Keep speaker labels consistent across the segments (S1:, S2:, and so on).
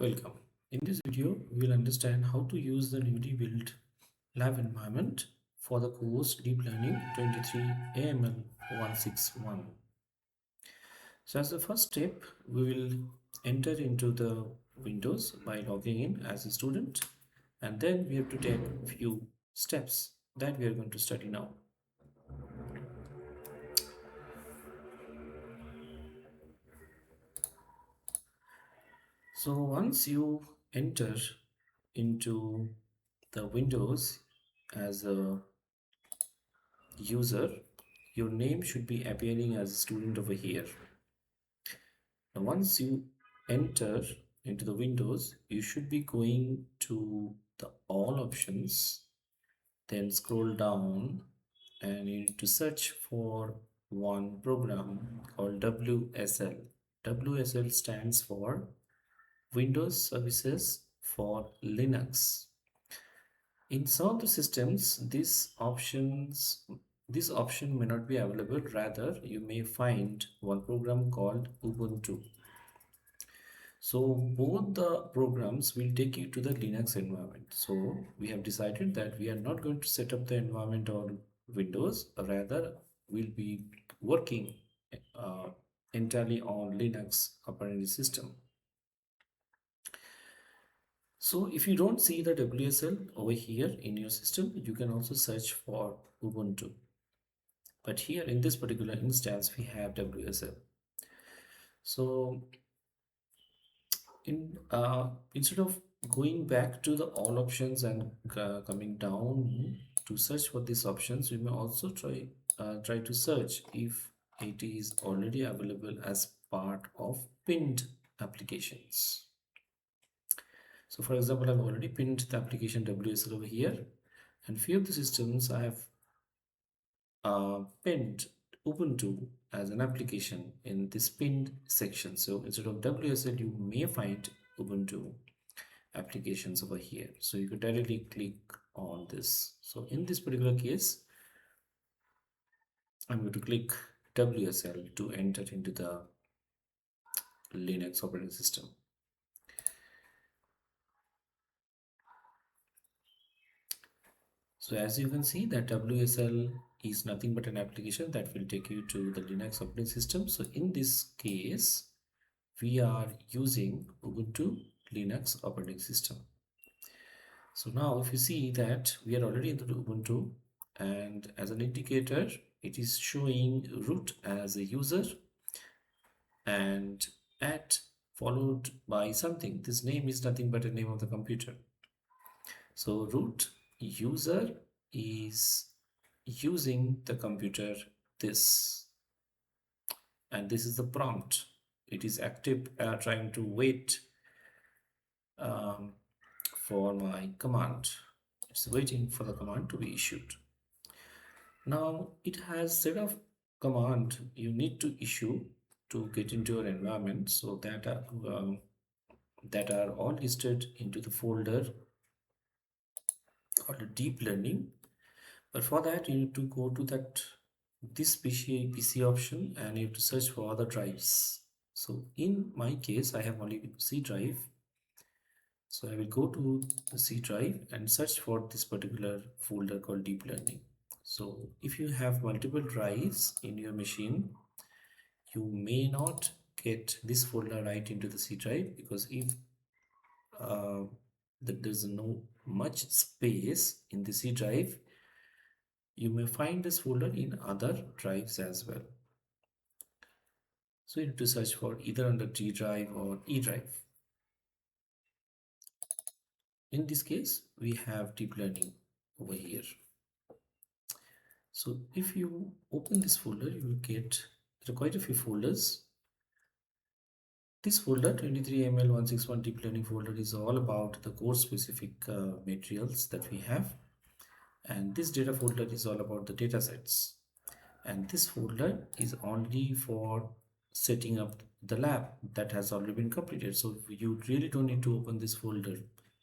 S1: Welcome. In this video, we will understand how to use the newly built lab environment for the course Deep Learning 23 AML 161. So as the first step, we will enter into the Windows by logging in as a student, and then we have to take a few steps that we are going to study now. So once you enter into the Windows as a user, your name should be appearing as a student over here. Now once you enter into the Windows, you should be going to the all options, then scroll down and you need to search for one program called WSL. WSL stands for Windows Services for Linux. In some of the systems, this option may not be available. Rather, you may find one program called Ubuntu. So both the programs will take you to the Linux environment. So we have decided that we are not going to set up the environment on Windows. Rather, we'll be working uh, entirely on Linux operating system. So if you don't see the WSL over here in your system, you can also search for Ubuntu. But here in this particular instance, we have WSL. So instead of going back to the all options and coming down to search for these options, we may also try to search if it is already available as part of pinned applications. So for example, I've already pinned the application WSL over here, and few of the systems I have pinned Ubuntu as an application in this pinned section. So instead of WSL, you may find Ubuntu applications over here. So you could directly click on this. So in this particular case, I'm going to click WSL to enter into the Linux operating system. So as you can see that WSL is nothing but an application that will take you to the Linux operating system. So in this case, we are using Ubuntu Linux operating system. So now if you see that we are already into Ubuntu, and as an indicator, it is showing root as a user and at followed by something. This name is nothing but a name of the computer. So root user is using the computer this, and this is the prompt. It is active trying to wait um, for my command. It's waiting for the command to be issued. Now it has set of command you need to issue to get into your environment, so that are all listed into the folder called deep learning. But for that you need to go to this PC option and you have to search for other drives. So in my case I have only C drive, so I will go to the C drive and search for this particular folder called deep learning. So if you have multiple drives in your machine, you may not get this folder right into the C drive, because if there's no much space in the C drive, you may find this folder in other drives as well. So you need to search for either under G drive or E drive. In this case, we have deep learning over here. So if you open this folder, you will get, there are quite a few folders. This folder 23ML161 deep learning folder is all about the course specific materials that we have, and this data folder is all about the data sets, and this folder is only for setting up the lab that has already been completed. So you really don't need to open this folder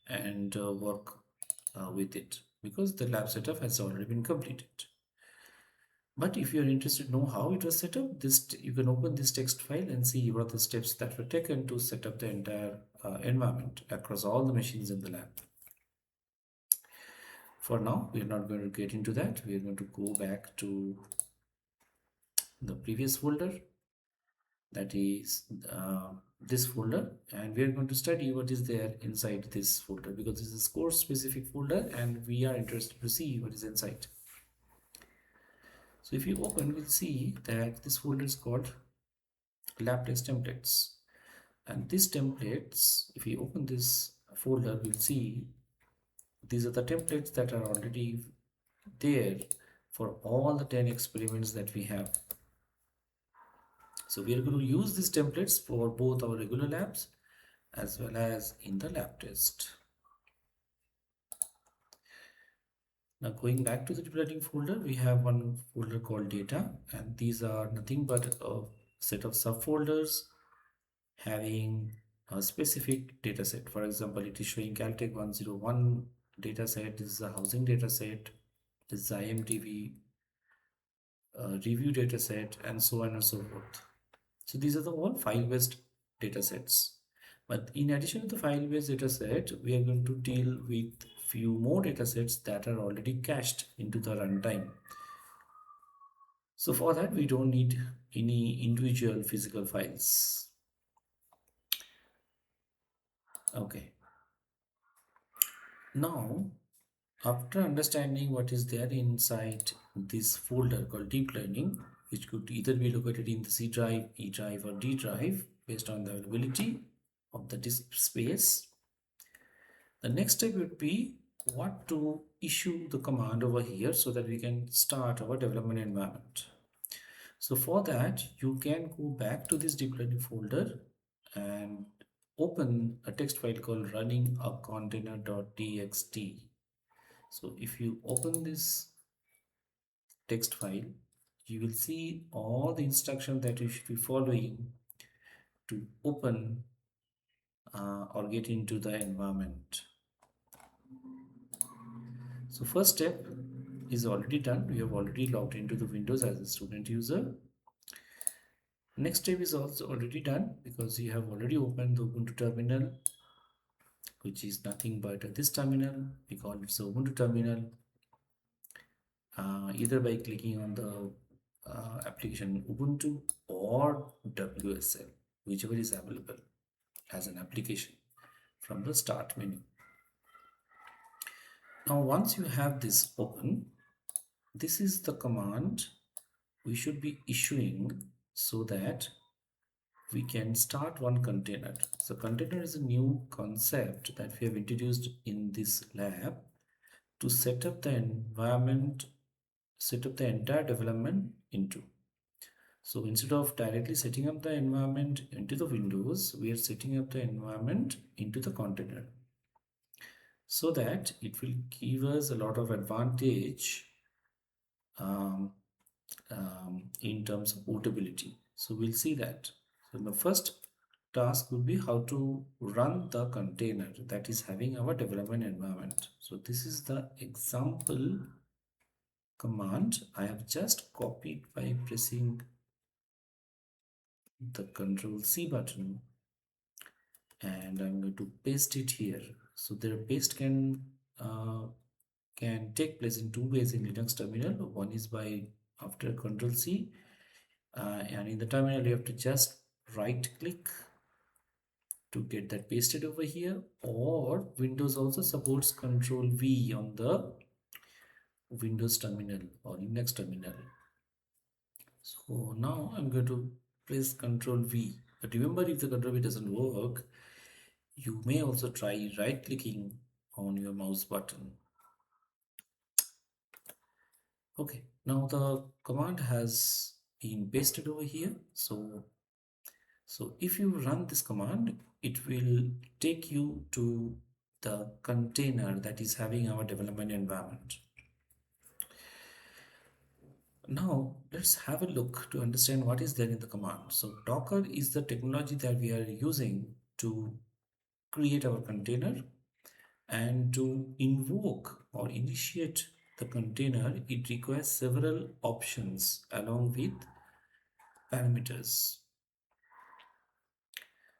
S1: and work with it, because the lab setup has already been completed. But if you're interested to know how it was set up, you can open this text file and see what are the steps that were taken to set up the entire environment across all the machines in the lab. For now, we're not going to get into that. We're going to go back to the previous folder, that is this folder, and we are going to study what is there inside this folder, because this is course specific folder and we are interested to see what is inside. So if you open, we'll see that this folder is called lab test templates, and these templates, if you open this folder, we'll see these are the templates that are already there for all the 10 experiments that we have. So we are going to use these templates for both our regular labs as well as in the lab test. Now going back to the deep learning folder, we have one folder called data, and these are nothing but a set of subfolders having a specific data set. For example, it is showing Caltech 101 data set. This is a housing data set. This is IMDb review data set, and so on and so forth. So these are the all file-based data sets. But in addition to the file-based data set, we are going to deal with few more data sets that are already cached into the runtime. So for that, we don't need any individual physical files. Okay. Now, after understanding what is there inside this folder called deep learning, which could either be located in the C drive, E drive, or D drive based on the availability of the disk space, the next step would be what to issue the command over here so that we can start our development environment. So for that, you can go back to this deep learning folder and open a text file called running a container.txt. So if you open this text file, you will see all the instructions that you should be following to open or get into the environment. So first step is already done. We have already logged into the Windows as a student user. Next step is also already done because you have already opened the Ubuntu terminal, which is nothing but this terminal. We call it the Ubuntu terminal, either by clicking on the application Ubuntu or WSL, whichever is available as an application from the start menu. Now once you have this open, this is the command we should be issuing so that we can start one container. So container is a new concept that we have introduced in this lab to set up the environment, set up the entire development into. So instead of directly setting up the environment into the Windows, we are setting up the environment into the container so that it will give us a lot of advantage um, in terms of portability. So we'll see that. So the first task would be how to run the container that is having our development environment. So this is the example command I have just copied by pressing the Control C button, and I'm going to paste it here. So the paste can take place in two ways in Linux terminal. One is by after Control C, and in the terminal you have to just right click to get that pasted over here, or Windows also supports Control V on the Windows terminal or Linux terminal. So now I'm going to press Control V, but remember, if the Control V doesn't work, you may also try right clicking on your mouse button. Okay, now the command has been pasted over here. So if you run this command, it will take you to the container that is having our development environment. Now let's have a look to understand what is there in the command. So Docker is the technology that we are using to create our container and to invoke or initiate the container, it requires several options along with parameters.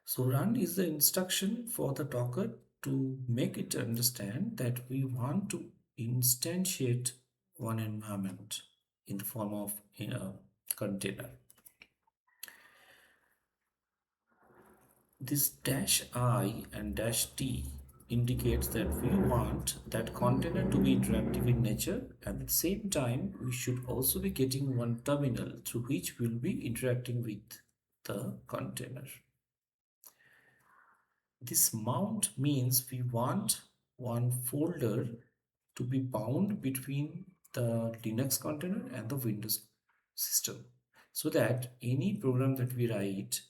S1: So run is the instruction for the Docker to make it understand that we want to instantiate one environment in the form of a container. This -i and -t indicates that we want that container to be interactive in nature, and at the same time we should also be getting one terminal through which we'll be interacting with the container. This mount means we want one folder to be bound between the Linux container and the Windows system, so that any program that we write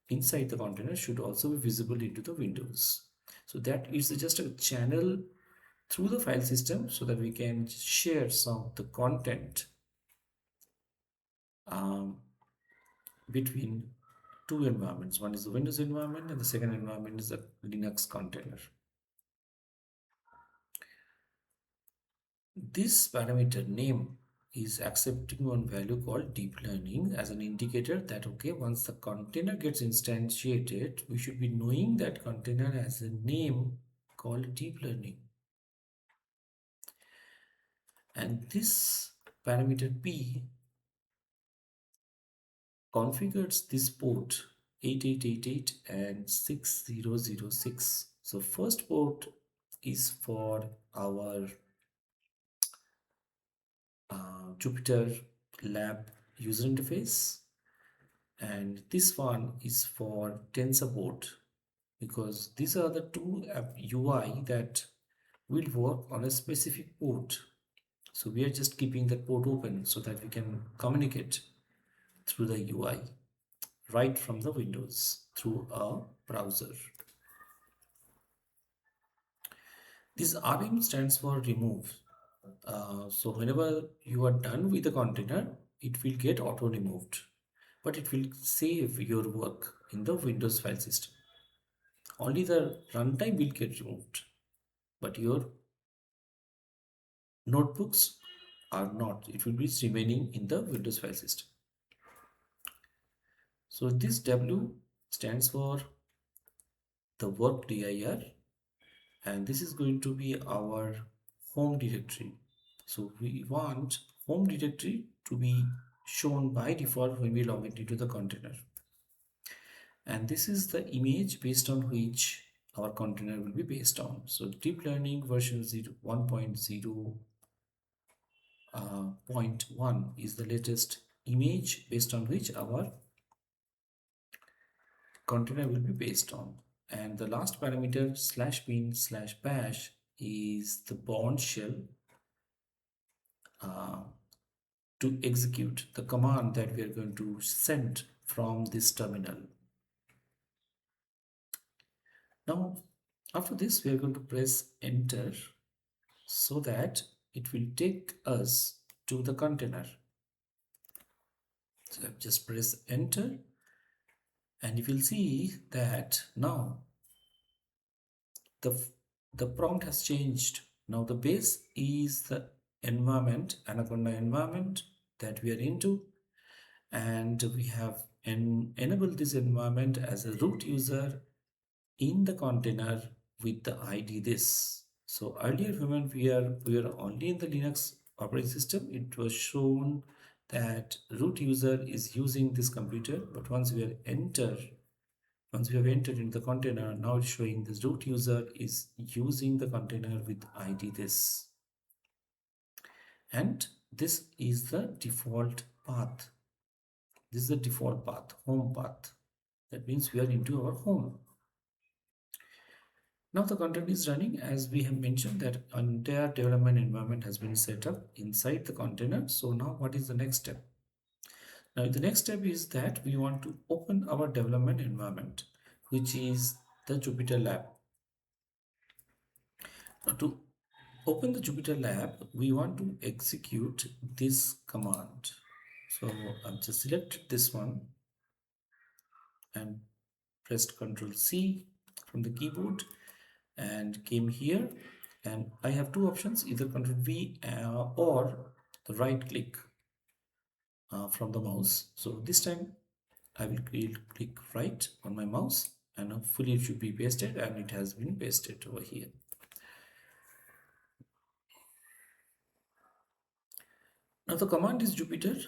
S1: inside the container should also be visible into the Windows. So that is just a channel through the file system so that we can share some of the content between two environments. One is the Windows environment and the second environment is the Linux container. This parameter name is accepting one value called deep learning as an indicator that, okay, once the container gets instantiated, we should be knowing that container has a name called deep learning. And this parameter P configures this port 8888 and 6006. So first port is for our Jupyter Lab user interface, and this one is for TensorBoard, because these are the two UI that will work on a specific port. So we are just keeping that port open so that we can communicate through the UI right from the Windows through a browser. This RM stands for remove. So whenever you are done with the container, it will get auto removed, but it will save your work in the Windows file system. Only the runtime will get removed, but your notebooks are not. It will be remaining in the Windows file system. So this W stands for the work dir, and this is going to be our home directory. So we want home directory to be shown by default when we log into the container. And this is the image based on which our container will be based on. So deep learning version 1.0.1 is the latest image based on which our container will be based on. And the last parameter /bin/bash is the Bourne shell to execute the command that we are going to send from this terminal. Now, after this, we are going to press enter so that it will take us to the container. So I've just press enter, and you will see that now the prompt has changed. Now the base is the environment, Anaconda environment that we are into, and we have enabled this environment as a root user in the container with the ID this. So earlier when we are only in the Linux operating system, it was shown that root user is using this computer, but once we have entered into the container, now it's showing this root user is using the container with ID this. And this is the default path. This is the default path, home path. That means we are into our home. Now the content is running. As we have mentioned that entire development environment has been set up inside the container. So now what is the next step? Now the next step is that we want to open our development environment, which is the Jupyter Lab. Now to open the Jupyter Lab, we want to execute this command. So I've just selected this one and pressed Ctrl C from the keyboard and came here and I have two options, either Ctrl V or the right click from the mouse. So this time I will click right on my mouse, and hopefully it should be pasted, and it has been pasted over here. Now the command is Jupyter,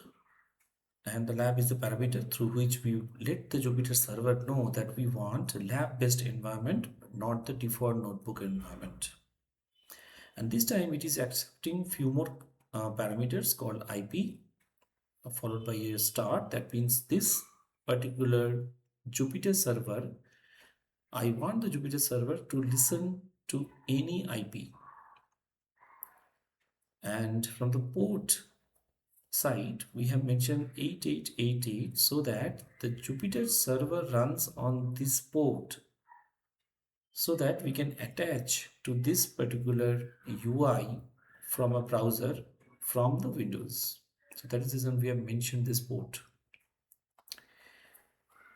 S1: and the lab is the parameter through which we let the Jupyter server know that we want a lab-based environment, not the default notebook environment. And this time it is accepting few more parameters called IP, followed by a star. That means this particular Jupyter server, I want the Jupyter server to listen to any IP. And from the port side, we have mentioned 8888 so that the Jupyter server runs on this port, so that we can attach to this particular UI from a browser from the Windows. So that is the reason we have mentioned this port.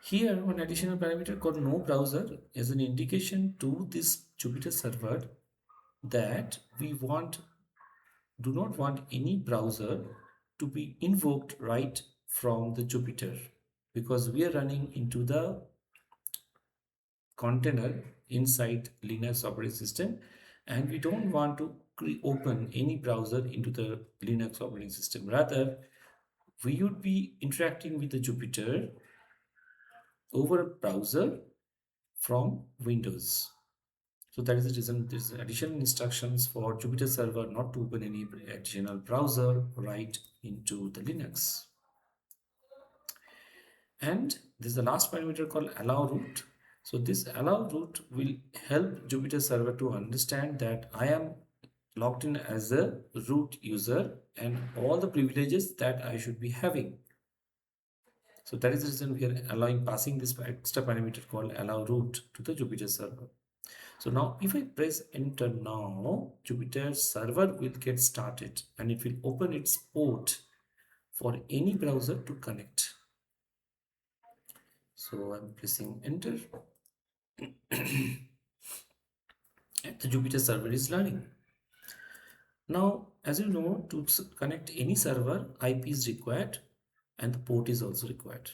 S1: Here, one additional parameter called no browser is an indication to this Jupyter server that we do not want any browser to be invoked right from the Jupyter, because we are running into the container inside Linux operating system, and we don't want to open any browser into the Linux operating system. Rather, we would be interacting with the Jupyter over a browser from Windows. So that is the reason there's additional instructions for Jupyter server not to open any additional browser right into the Linux. And this is the last parameter called allow root. So this allow root will help Jupyter server to understand that I am logged in as a root user and all the privileges that I should be having. So that is the reason we are passing this extra parameter called allow root to the Jupyter server. So now if I press enter now, Jupyter server will get started and it will open its port for any browser to connect. So I'm pressing enter and the Jupyter server is running. Now, as you know, to connect any server, IP is required and the port is also required.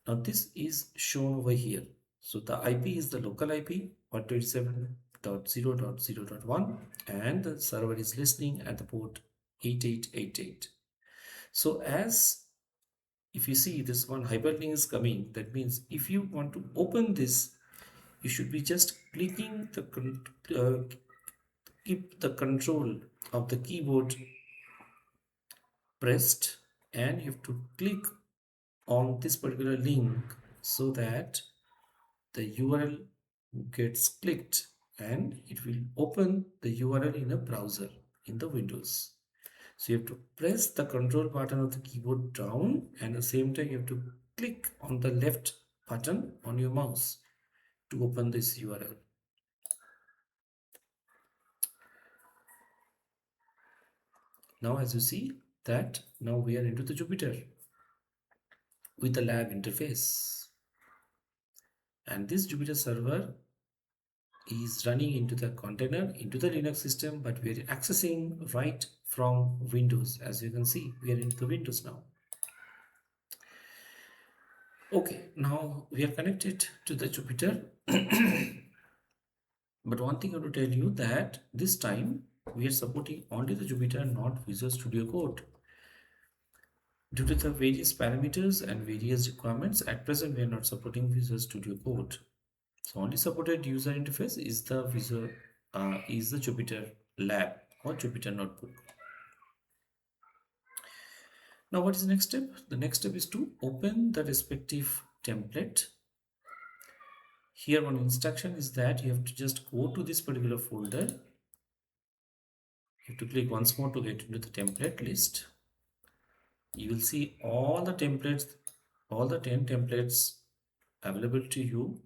S1: Now this is shown over here. So the IP is the local IP 127.0.0.1 and the server is listening at the port 8888. So as if you see this one hyperlink is coming, that means if you want to open this, you should be just clicking the keep the control of the keyboard pressed, and you have to click on this particular link so that the URL gets clicked and it will open the URL in a browser in the Windows. So you have to press the control button of the keyboard down, and at the same time you have to click on the left button on your mouse to open this URL. Now as you see that now we are into the Jupyter with the lab interface, and this Jupyter server is running into the container into the Linux system, but we are accessing right from Windows. As you can see, we are into the Windows now. Okay, now we are connected to the Jupyter. But one thing I want to tell you that this time we are supporting only the Jupyter, not Visual Studio Code. Due to the various parameters and various requirements, at present we are not supporting Visual Studio Code. So only supported user interface is the Jupyter Lab or Jupyter Notebook. Now what is the next step? The next step is to open the respective template. Here one instruction is that you have to just go to this particular folder. You have to click once more to get into the template list. You will see all the templates, all the 10 templates available to you.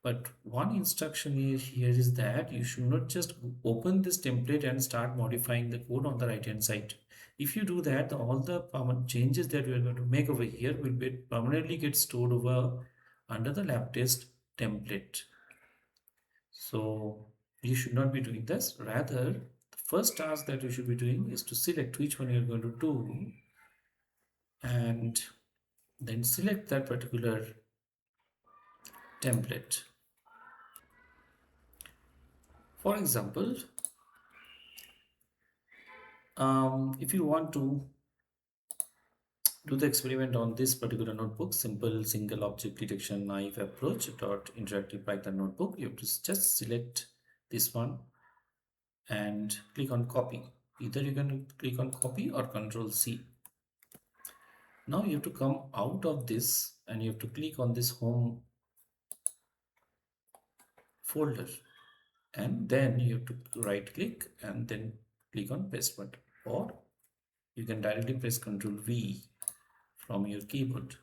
S1: But one instruction here is that you should not just open this template and start modifying the code on the right hand side. If you do that, all the changes that we are going to make over here will be permanently get stored over under the lab test template. So You should not be doing this. Rather, the first task that you should be doing is to select which one you're going to do and then select that particular template. For example, if you want to do the experiment on this particular notebook, simple single object detection naive approach dot interactive Python notebook, you have to just select this one and click on copy. Either you can click on copy or Control C. Now you have to come out of this and you have to click on this home folder, and then you have to right click and then click on paste button, or you can directly press Ctrl V from your keyboard,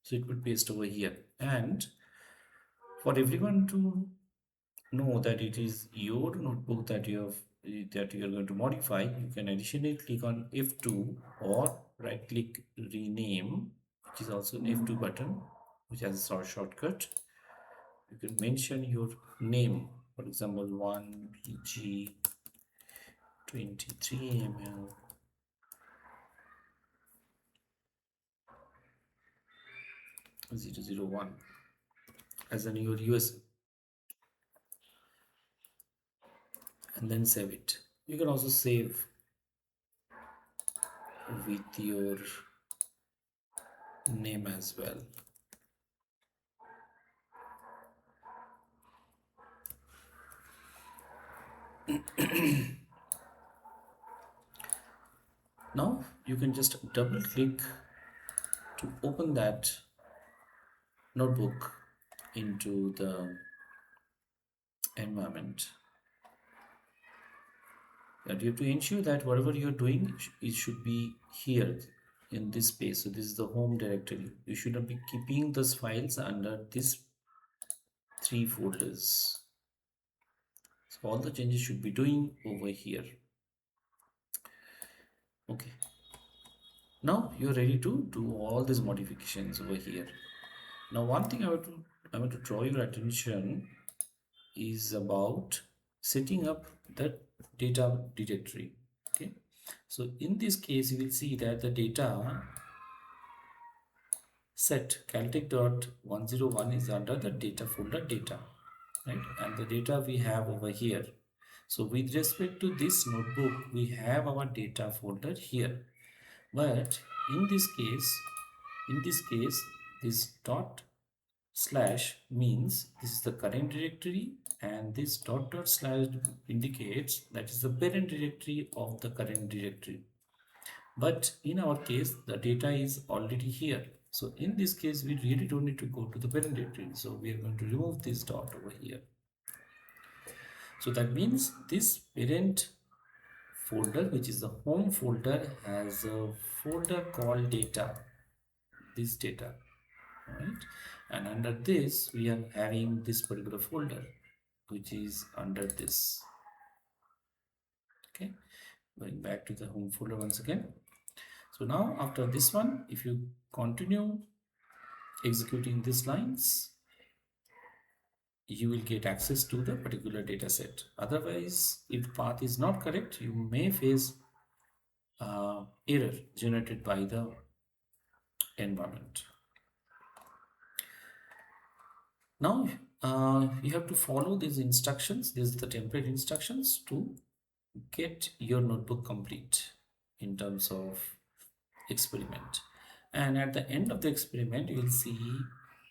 S1: so it would paste over here. And for everyone to know that it is your notebook that you are going to modify, you can additionally click on F2 or right click rename, which is also an F2 button, which has a shortcut. You can mention your name, for example 1PG 23 ml 001 as in your US, and then save it. You can also save with your name as well. Now you can just double click to open that notebook into the environment. And you have to ensure that whatever you're doing, it should be here in this space. So this is the home directory. You should not be keeping those files under these three folders. So all the changes should be doing over here. Okay. Now you're ready to do all these modifications over here. Now one thing I want to draw your attention is about setting up the data directory. Okay, so in this case you will see that the data set caltech.101 is under the data folder data, right? And the data we have over here. So with respect to this notebook, we have our data folder here, but in this case this dot slash means this is the current directory, and this dot dot slash indicates that is the parent directory of the current directory. But in our case the data is already here, so in this case we really don't need to go to the parent directory, so we are going to remove this dot over here. So that means this parent folder, which is the home folder, has a folder called data, this data, right? And under this we are having this particular folder which is under this. Okay, going back to the home folder once again. So now after this one, if you continue executing these lines, you will get access to the particular data set. Otherwise, if the path is not correct, you may face error generated by the environment. Now you have to follow these instructions. These are the template instructions to get your notebook complete in terms of experiment. And at the end of the experiment, you will see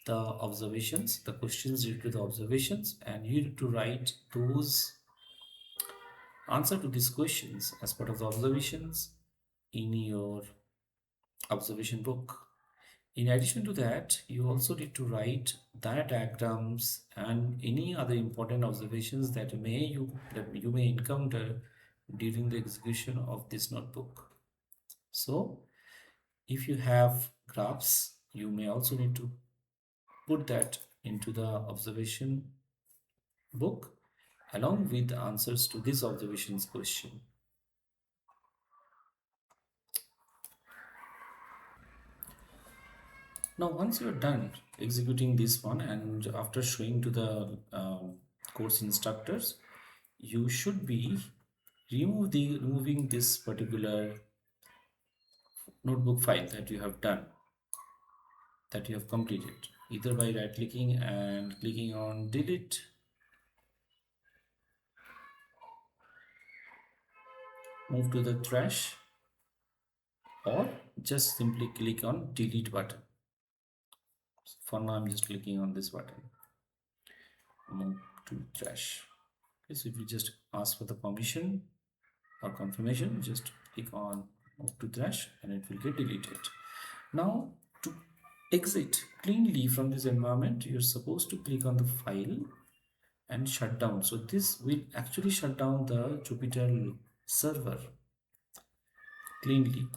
S1: the observations, the questions related to the observations, and you need to write those answer to these questions as part of the observations in your observation book. In addition to that, you also need to write diagrams and any other important observations that you may encounter during the execution of this notebook. So if you have graphs, you may also need to put that into the observation book along with the answers to this observations question. Now once you're done executing this one and after showing to the course instructors, you should be removing this particular notebook file that you have done, that you have completed, either by right clicking and clicking on delete, move to the trash, or just simply click on delete button. For now I'm just clicking on this button, move to trash. Okay, so if you just ask for the permission or confirmation, just click on move to trash and it will get deleted. Now to exit cleanly from this environment, you're supposed to click on the file and shut down. So this will actually shut down the Jupyter server cleanly.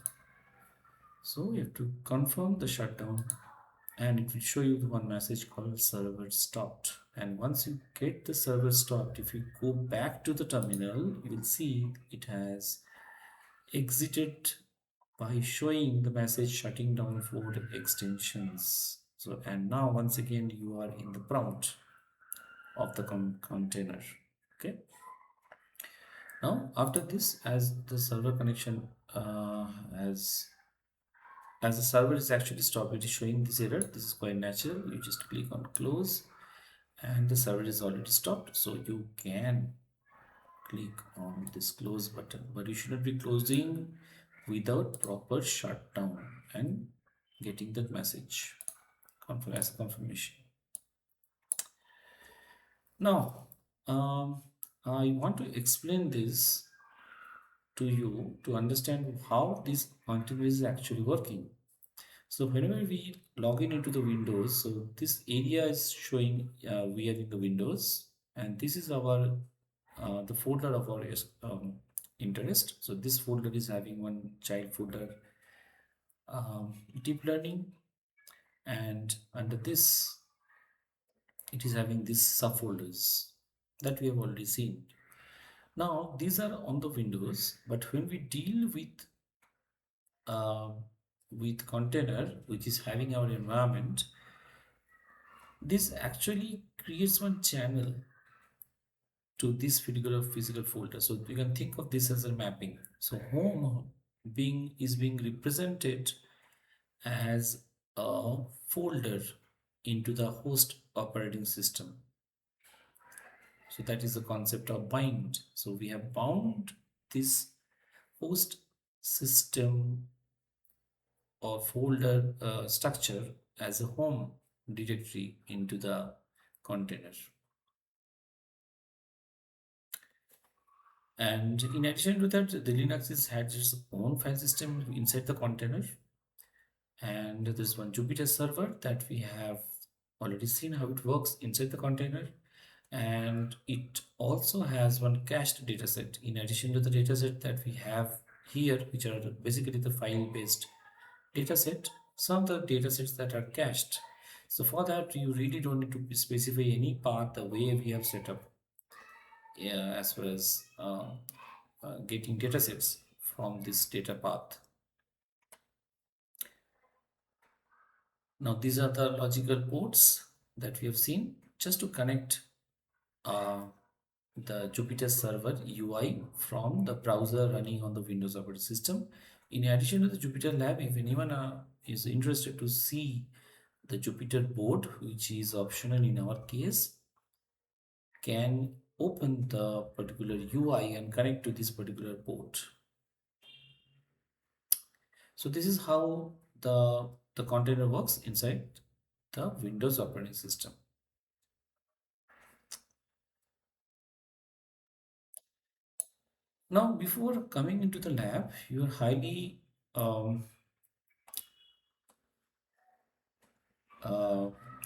S1: So you have to confirm the shutdown and it will show you one message called server stopped. And once you get the server stopped, if you go back to the terminal, you will see it has exited by showing the message shutting down for extensions. So, and now once again you are in the prompt of the container. Okay, now after this, as the server connection as the server is actually stopped, it is showing this error. This is quite natural. You just click on close and the server is already stopped, so you can click on this close button, but you should not be closing without proper shutdown and getting that message as confirmation. Now I want to explain this to you to understand how this container is actually working. So whenever we log in into the Windows, so this area is showing we are in the Windows, and this is our the folder of our interest. So this folder is having one child folder, deep learning, and under this it is having these subfolders that we have already seen. Now these are on the Windows, but when we deal uh, with container which is having our environment, this actually creates one channel to this particular physical folder. So you can think of this as a mapping. So home being represented as a folder into the host operating system. So that is the concept of bind. So we have bound this host system or folder structure as a home directory into the container. And in addition to that, the Linux has its own file system inside the container. And there's one Jupyter server that we have already seen how it works inside the container. And it also has one cached dataset in addition to the dataset that we have here, which are basically the file-based dataset. Some of the datasets that are cached. So for that, you really don't need to specify any path the way we have set up, yeah, as far as getting datasets from this data path. Now these are the logical ports that we have seen just to connect uh, the Jupyter server UI from the browser running on the Windows operating system. In addition to the Jupyter Lab, if anyone is interested to see the Jupyter board, which is optional in our case, can open the particular UI and connect to this particular port. So this is how the container works inside the Windows operating system. Now, before coming into the lab, you are highly uh,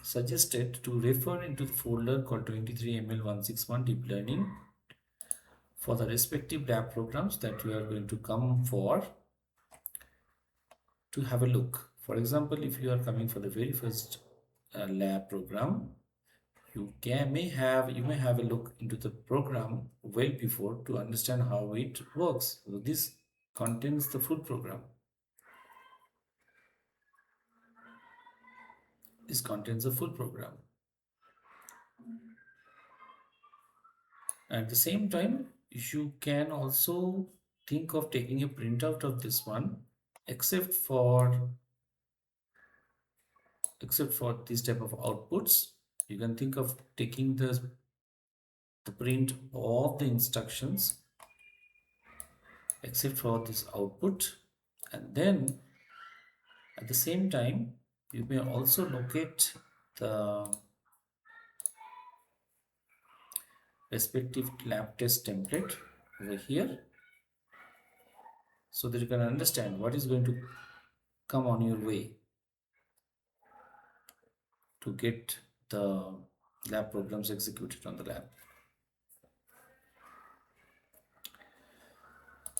S1: suggested to refer into the folder called 23ML161 Deep Learning for the respective lab programs that you are going to come for to have a look. For example, if you are coming for the very first lab program, you may have a look into the program well before to understand how it works. So this contains the full program. This contains a full program. At the same time, you can also think of taking a printout of this one, except for these type of outputs. You can think of taking the print of the instructions except for this output, and then at the same time you may also locate the respective lab test template over here, so that you can understand what is going to come on your way to get the lab programs executed on the lab.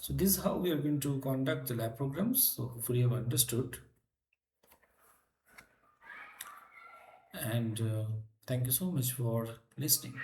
S1: So this is how we are going to conduct the lab programs. So hopefully you have understood, and thank you so much for listening.